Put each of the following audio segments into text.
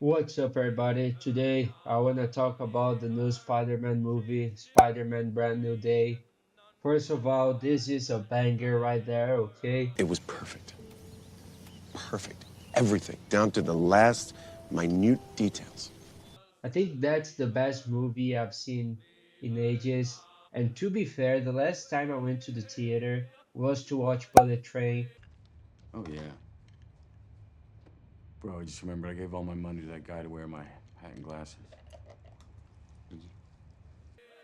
What's up, everybody? Today I want to talk about the new Spider Man movie, Spider Man Brand New Day. First of all, this is a banger right there, okay? It was perfect. Perfect. Everything, down to the last minute details. I think that's the best movie I've seen in ages. And to be fair, the last time I went to the theater was to watch Bullet Train. Oh yeah. Bro, I just remembered I gave all my money to that guy to wear my hat and glasses. Did you?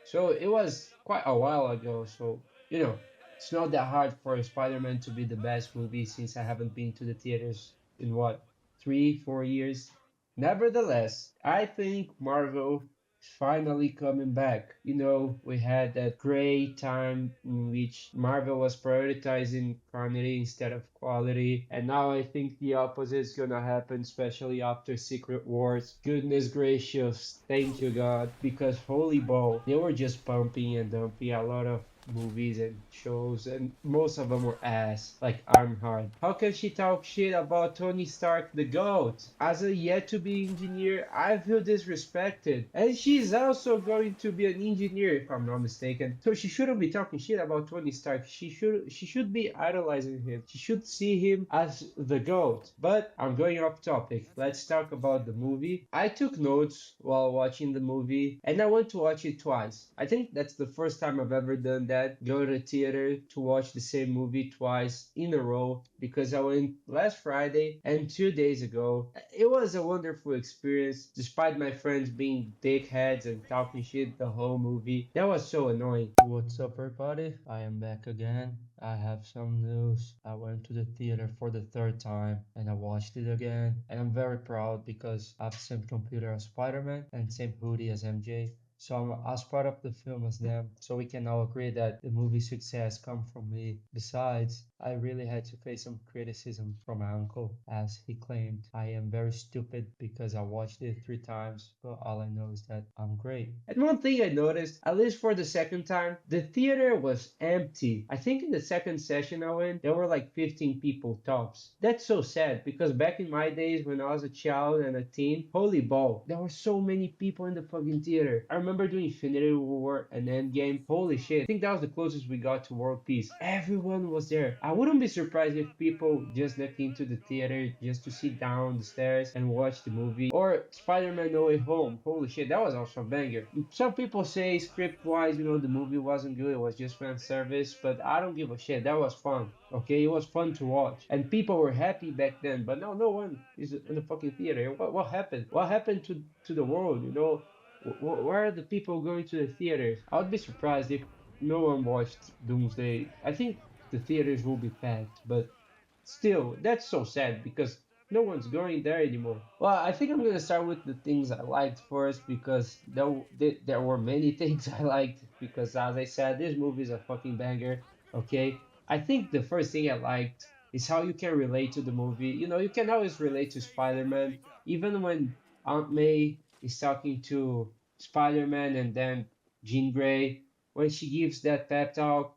So it was quite a while ago. So, it's not that hard for Spider Man to be the best movie since I haven't been to the theaters in what, 3, 4 years? Nevertheless, I think Marvel is finally coming back. We had that great time in which Marvel was prioritizing quantity instead of quality, and now I think the opposite is gonna happen, especially after Secret Wars. Goodness gracious, thank you God, because holy ball, they were just pumping and dumping a lot of movies and shows, and most of them were ass, like Ironheart. How can she talk shit about Tony Stark, the GOAT? As a yet to be engineer, I feel disrespected. And she's also going to be an engineer, if I'm not mistaken. So she shouldn't be talking shit about Tony Stark. She should be idolizing him. She should see him as the GOAT. But I'm going off topic. Let's talk about the movie. I took notes while watching the movie, and I went to watch it twice. I think that's the first time I've ever done that. Go to the theater to watch the same movie twice in a row, because I went last Friday and 2 days ago. It was a wonderful experience, despite my friends being dickheads and talking shit the whole movie. That was so annoying. What's up, everybody? I am back again. I have some news. I went to the theater for the third time and I watched it again. And I'm very proud because I have the same computer as Spider Man and same hoodie as MJ. So I'm as part of the film as them. So we can all agree that the movie success come from me. Besides, I really had to face some criticism from my uncle, as he claimed I am very stupid because I watched it 3 times, but all I know is that I'm great. And one thing I noticed, at least for the second time, the theater was empty. I think in the second session I went, there were like 15 people tops. That's so sad because back in my days when I was a child and a teen, holy ball, there were so many people in the fucking theater. I remember doing Infinity War and Endgame. Holy shit. I think that was the closest we got to world peace. Everyone was there. I wouldn't be surprised if people just snuck into the theater just to sit down the stairs and watch the movie. Or Spider-Man No Way Home. Holy shit, that was also a banger. Some people say script-wise, the movie wasn't good. It was just fan service, but I don't give a shit. That was fun. Okay, it was fun to watch, and people were happy back then. But now no one is in the fucking theater. What happened? What happened to the world? Where are the people going to the theaters? I would be surprised if no one watched Doomsday. I think the theaters will be packed, but still, that's so sad because no one's going there anymore. Well, I think I'm gonna start with the things I liked first because there were many things I liked because, as I said, this movie is a fucking banger. Okay, I think the first thing I liked is how you can relate to the movie. You can always relate to Spider-Man, even when Aunt May is talking to Spider-Man and then Jean Grey when she gives that pep talk,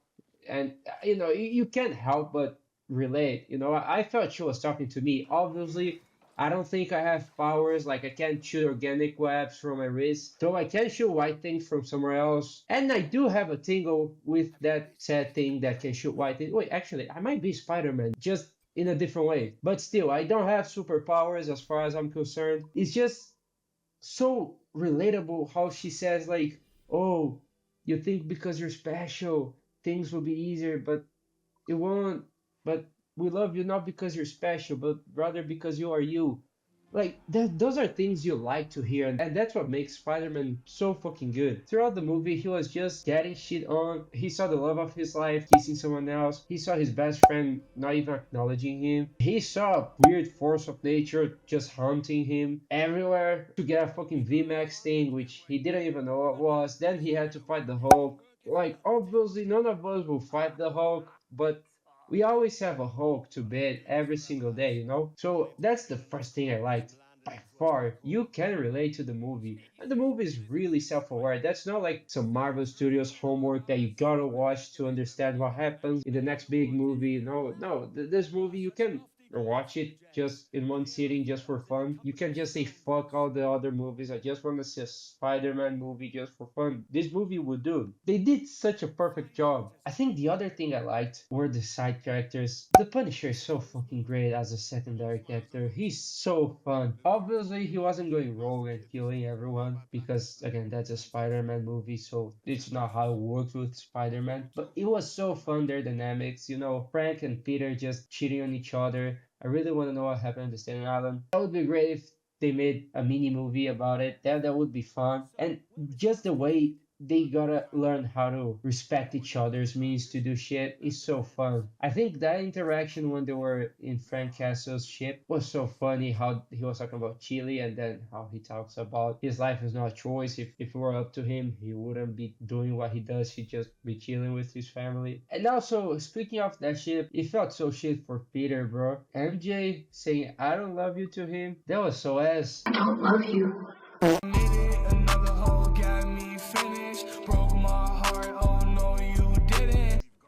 and you can't help but relate. I felt she was talking to me. Obviously, I don't think I have powers, like I can't shoot organic webs from my wrist, though I can shoot white things from somewhere else. And I do have a tingle with that said thing that can shoot white things. Wait, actually, I might be Spider-Man, just in a different way. But still, I don't have superpowers as far as I'm concerned. It's just so relatable how she says, like, oh, you think because you're special things will be easier, but it won't. But we love you not because you're special, but rather because you are you. Like those are things you like to hear, and that's what makes Spider-Man so fucking good. Throughout the movie, he was just getting shit on. He saw the love of his life kissing someone else. He saw his best friend not even acknowledging him. He saw a weird force of nature just haunting him everywhere to get a fucking VMAX thing, which he didn't even know what was. Then he had to fight the Hulk. Like obviously, none of us will fight the Hulk, but we always have a hope to bid every single day. So that's the first thing I liked. By far, you can relate to the movie. And the movie is really self aware. That's not like some Marvel Studios homework that you gotta watch to understand what happens in the next big movie. No, no, this movie you can watch it just in one sitting just for fun. You can just say fuck all the other movies. I just want to see a Spider-Man movie just for fun. This movie would do. They did such a perfect job. I think the other thing I liked were the side characters. The Punisher is so fucking great as a secondary character. He's so fun. Obviously, he wasn't going rogue and killing everyone because, again, that's a Spider-Man movie, so it's not how it works with Spider-Man. But it was so fun, their dynamics. You know, Frank and Peter just cheating on each other. I really want to know what happened to Staten Island. That would be great if they made a mini movie about it. That would be fun. And just the way they gotta learn how to respect each other's means to do shit is so fun. I think that interaction when they were in Frank Castle's ship was so funny. How he was talking about Chile and then how he talks about his life is not a choice. If it were up to him, he wouldn't be doing what he does. He'd just be chilling with his family. And also, speaking of that shit, it felt so shit for Peter, bro. MJ saying I don't love you to him, that was so ass. I don't love you.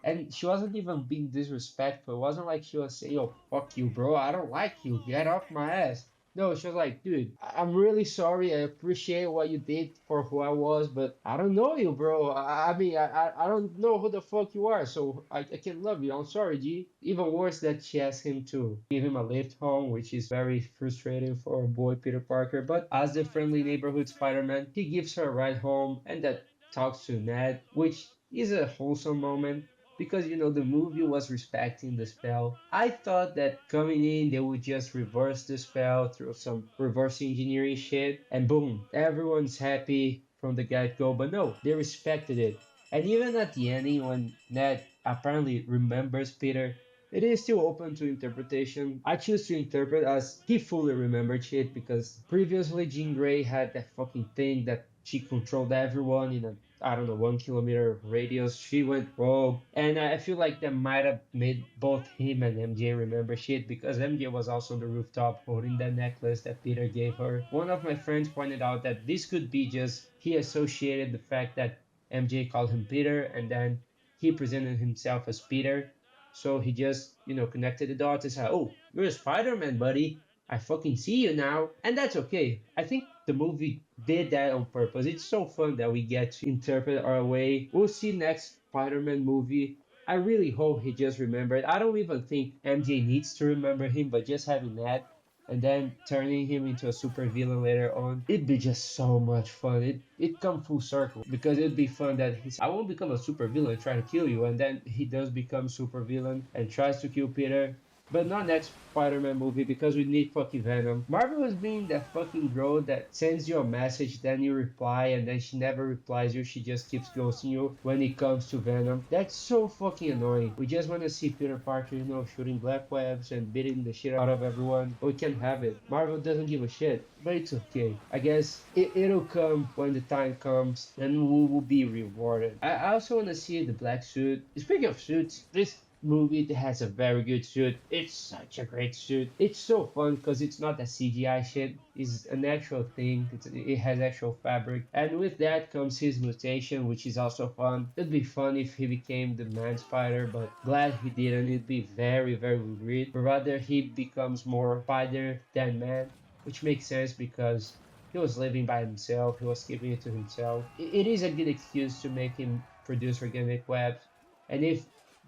And she wasn't even being disrespectful. It wasn't like she was saying, "Yo, fuck you, bro. I don't like you. Get off my ass." No, she was like, "Dude, I'm really sorry. I appreciate what you did for who I was, but I don't know you, bro. I don't know who the fuck you are, so I can't love you. I'm sorry, G." Even worse that she asked him to give him a lift home, which is very frustrating for our boy Peter Parker. But as the friendly neighborhood Spider-Man, he gives her a ride home and that talks to Ned, which is a wholesome moment because the movie was respecting the spell. I thought that coming in they would just reverse the spell through some reverse engineering shit and boom, everyone's happy from the get-go, but no, they respected it. And even at the ending when Ned apparently remembers Peter, it is still open to interpretation. I choose to interpret as he fully remembered shit because previously Jean Grey had that fucking thing that she controlled everyone in a I don't know 1 kilometer radius. She went rogue, and I feel like that might have made both him and MJ remember shit because MJ was also on the rooftop holding that necklace that Peter gave her. One of my friends pointed out that this could be just he associated the fact that MJ called him Peter and then he presented himself as Peter, so he just, connected the dots and said, "Oh, you're a Spider-Man, buddy. I fucking see you now." And that's okay. I think the movie did that on purpose. It's so fun that we get to interpret our way. We'll see next Spider-Man movie. I really hope he just remembered. I don't even think MJ needs to remember him, but just having that and then turning him into a super villain later on, it'd be just so much fun. It come full circle because it'd be fun that he's I won't become a super villain trying to kill you, and then he does become super villain and tries to kill Peter. But not next Spider-Man movie because we need fucking Venom. Marvel is being that fucking girl that sends you a message, then you reply, and then she never replies you. She just keeps ghosting you when it comes to Venom. That's so fucking annoying. We just want to see Peter Parker, shooting black webs and beating the shit out of everyone. We can have it. Marvel doesn't give a shit, but it's okay. I guess it'll come when the time comes, and we will be rewarded. I also want to see the black suit. Speaking of suits, this movie has a very good suit. It's such a great suit. It's so fun because it's not a CGI shit. It's an actual thing. It has actual fabric. And with that comes his mutation, which is also fun. It'd be fun if he became the man spider, but glad he didn't. It'd be very, very weird. But rather he becomes more spider than man, which makes sense because he was living by himself. He was keeping it to himself. It is a good excuse to make him produce organic webs. And if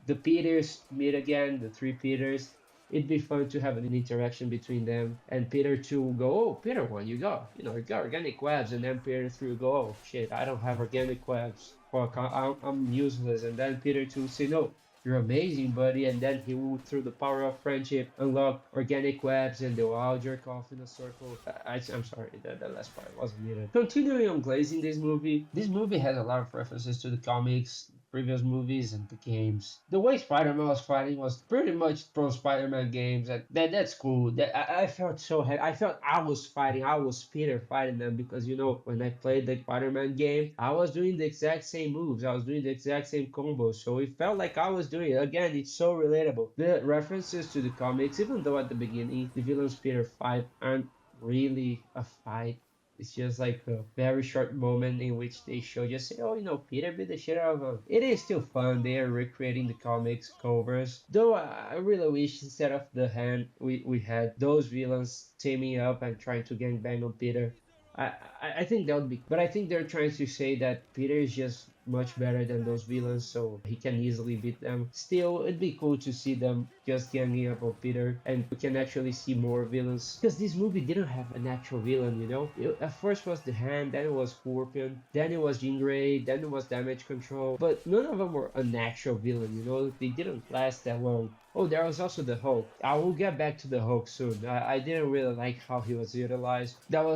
the Peters meet again, the three Peters, it'd be fun to have an interaction between them. And Peter 2 will go, "Oh, Peter 1, you got organic webs." And then Peter 3 will go, "Oh, shit, I don't have organic webs. Fuck, I'm useless." And then Peter 2 will say, "No, you're amazing, buddy." And then he will, through the power of friendship, unlock organic webs and they'll all jerk off in a circle. I'm sorry, that last part wasn't needed. Continuing on glazing this movie has a lot of references to the comics, previous movies, and the games. The way Spider-Man was fighting was pretty much from Spider-Man games, and that's cool. I felt so happy. I felt I was fighting. I was Peter fighting them because when I played the Spider-Man game, I was doing the exact same moves. I was doing the exact same combos, so it felt like I was doing it. Again, it's so relatable. The references to the comics, even though at the beginning the villains Peter fight aren't really a fight. It's just like a very short moment in which they show just say, oh, Peter beat the shit out of him. It is still fun. They are recreating the comics covers. Though I really wish instead of the hand, we had those villains teaming up and trying to gang bang on Peter. I think that would be, but I think they're trying to say that Peter is just much better than those villains, so he can easily beat them. Still, it'd be cool to see them just ganging up on Peter, and we can actually see more villains. Because this movie didn't have an actual villain. At first was the Hand, then it was Scorpion, then it was Jean Grey, then it was Damage Control, but none of them were an actual villain. They didn't last that long. Oh, there was also the Hulk. I will get back to the Hulk soon. I didn't really like how he was utilized. That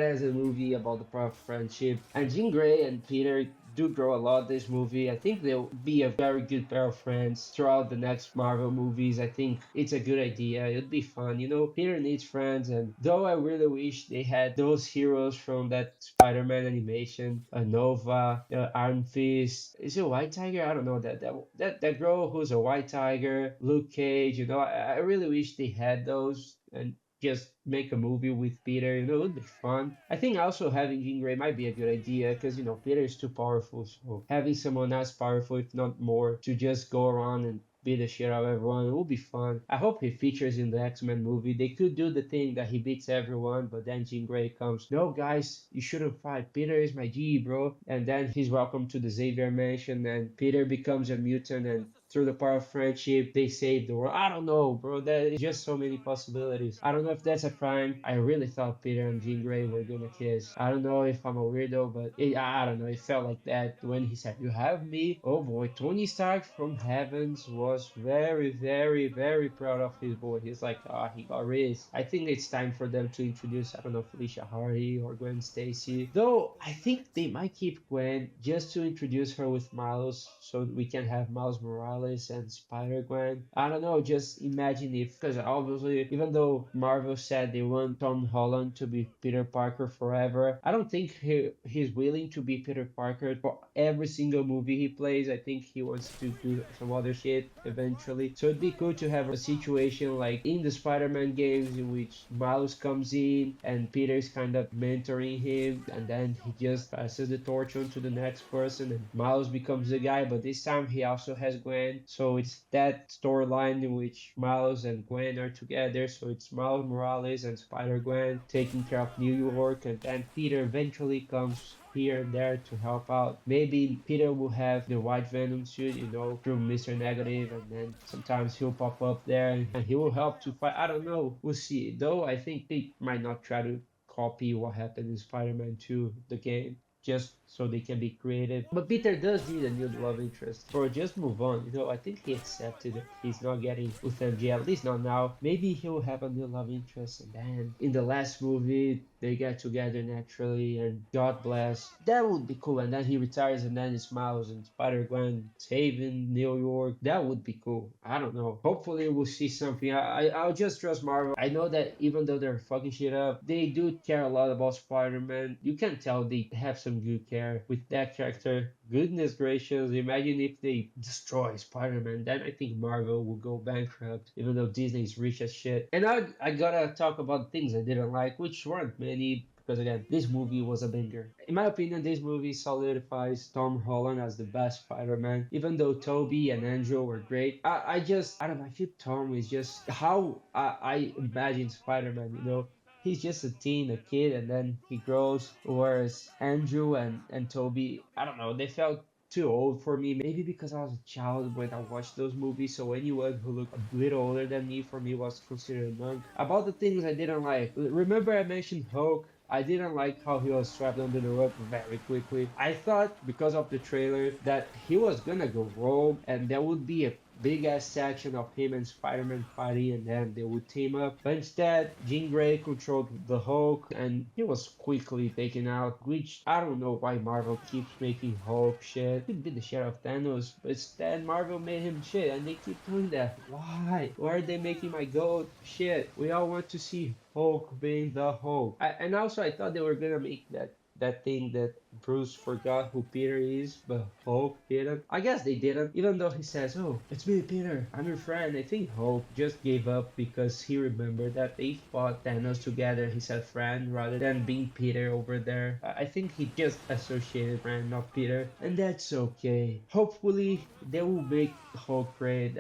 as a movie about the power of friendship. And Jean Grey and Peter do grow a lot this movie. I think they'll be a very good pair of friends throughout the next Marvel movies. I think it's a good idea. It'd be fun. Peter needs friends, and though I really wish they had those heroes from that Spider-Man animation, Nova, Iron Fist. Is it White Tiger? I don't know that girl who's a White Tiger, Luke Cage. I really wish they had those and just make a movie with Peter. It would be fun. I think also having Jean Grey might be a good idea because Peter is too powerful. So having someone as powerful, if not more, to just go around and beat the shit out of everyone, it will be fun. I hope he features in the X-Men movie. They could do the thing that he beats everyone, but then Jean Grey comes. No, guys, you shouldn't fight. Peter is my G, bro. And then he's welcome to the Xavier Mansion, and Peter becomes a mutant, and through the power of friendship, they save the world. I don't know, bro. There is just so many possibilities. I don't know if that's a crime. I really thought Peter and Jean Grey were gonna kiss. I don't know if I'm a weirdo, but I don't know. It felt like that when he said, "You have me." Oh boy, Tony Stark from Heavens was very, very, very proud of his boy. He's like, he got raised. I think it's time for them to introduce, I don't know, Felicia Hardy or Gwen Stacy. Though I think they might keep Gwen just to introduce her with Miles so we can have Miles Morales and Spider-Gwen. I don't know, just imagine if, because obviously, even though Marvel said they want Tom Holland to be Peter Parker forever, I don't think he's willing to be Peter Parker for every single movie he plays. I think he wants to do some other shit eventually. So it'd be cool to have a situation like in the Spider-Man games in which Miles comes in and Peter's kind of mentoring him, and then he just passes the torch on to the next person, and Miles becomes the guy, but this time he also has Gwen. So it's that storyline in which Miles and Gwen are together. So it's Miles Morales and Spider-Gwen taking care of New York, and then Peter eventually comes here and there to help out. Maybe Peter will have the white Venom suit, through Mr. Negative, and then sometimes he'll pop up there and he will help to fight. I don't know. We'll see. Though I think they might not try to copy what happened in Spider-Man 2, the game, just so they can be creative. But Peter does need a new love interest. Or just move on. I think he accepted it. He's not getting with MJ, at least not now. Maybe he'll have a new love interest, and then in the last movie they get together naturally, and God bless. That would be cool. And then he retires, and then it's Miles and Spider-Gwen saving New York. That would be cool. I don't know. Hopefully we'll see something. I'll just trust Marvel. I know that even though they're fucking shit up, they do care a lot about Spider-Man. You can tell they have some good care with that character. Goodness gracious, imagine if they destroy Spider-Man. Then I think Marvel will go bankrupt, even though Disney's rich as shit. And I gotta talk about things I didn't like, which weren't many, because again, this movie was a banger. In my opinion, this movie solidifies Tom Holland as the best Spider-Man. Even though Tobey and Andrew were great, I don't know, I feel Tom is just how I imagine Spider-Man. He's just a teen, a kid, and then he grows. Whereas Andrew and Tobey, I don't know, they felt too old for me. Maybe because I was a child when I watched those movies, so anyone who looked a little older than me for me was considered young. About the things I didn't like, remember I mentioned Hulk? I didn't like how he was strapped under the rope very quickly. I thought because of the trailer that he was gonna go rogue and there would be a big ass section of him and Spider-Man fighting, and then they would team up. But instead, Jean Grey controlled the Hulk and he was quickly taken out, which I don't know why Marvel keeps making Hulk shit. He beat the shit out of Thanos, but instead Marvel made him shit, and they keep doing that. Why? Why are they making my goat shit? We all want to see Hulk being the Hulk. And also I thought they were gonna make that that thing that Bruce forgot who Peter is, but Hulk didn't. I guess they didn't, even though he says, "Oh, it's me, Peter. I'm your friend." I think Hulk just gave up because he remembered that they fought Thanos together. He said friend rather than being Peter over there. I think he just associated friend, not Peter, and that's okay. Hopefully, they will make Hulk great.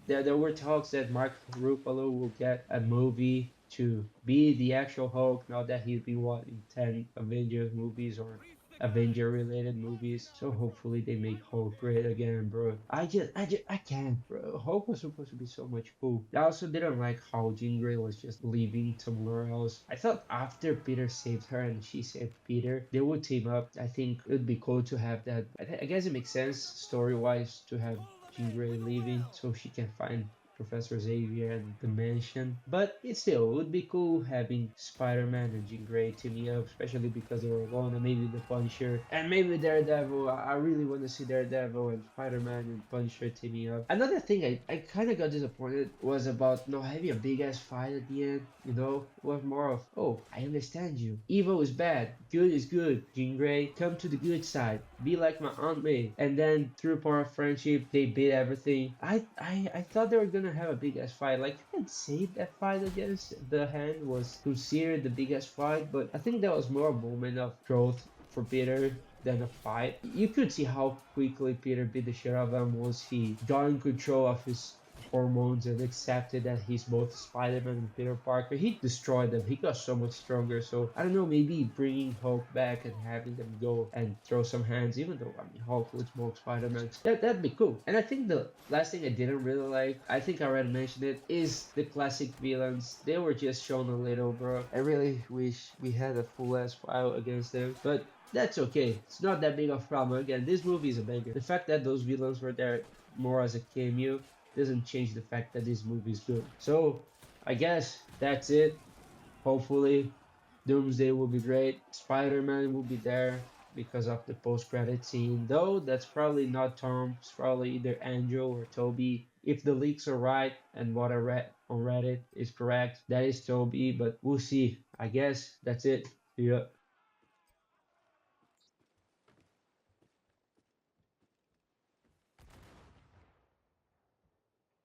There were talks that Mark Ruffalo will get a movie to be the actual Hulk, now that he's been what in 10 Avengers movies or Avenger related movies. So hopefully they make Hulk great again, bro. I can't, bro. Hulk was supposed to be so much cool. I also didn't like how Jean Grey was just leaving somewhere else. I thought after Peter saved her and she saved Peter, they would team up. I think it would be cool to have that. I guess it makes sense story wise to have Jean Grey leaving so she can find Professor Xavier and the mansion. But it still would be cool having Spider-Man and Jean Grey teaming up, especially because they were alone, and maybe the Punisher and maybe Daredevil. I really want to see Daredevil and Spider-Man and Punisher teaming up. Another thing I kind of got disappointed was about not having a big ass fight at the end. You know, it was more of, oh, I understand you. Evil is bad, good is good. Jean Grey, come to the good side. Be like my Aunt May. And then through power of friendship, they beat everything. I thought they were gonna have a big ass fight. Like you can say that fight against the Hand was considered the biggest fight, but I think that was more a moment of growth for Peter than a fight. You could see how quickly Peter beat the shit out of him once he got in control of his hormones and accepted that he's both Spider-Man and Peter Parker. He destroyed them. He got so much stronger. So I don't know, maybe bringing Hulk back and having them go and throw some hands, even though I mean Hulk would smoke Spider-Man. That'd be cool. And I think the last thing I didn't really like, I think I already mentioned it, is the classic villains. They were just shown a little, bro. I really wish we had a full ass file against them. But that's okay. It's not that big of a problem. Again, this movie is a banger. The fact that those villains were there more as a cameo doesn't change the fact that this movie is good. So I guess that's it. Hopefully, Doomsday will be great. Spider-Man will be there because of the post-credit scene. Though that's probably not Tom. It's probably either Andrew or Toby. If the leaks are right and what I read on Reddit is correct, that is Toby. But we'll see. I guess that's it. See ya.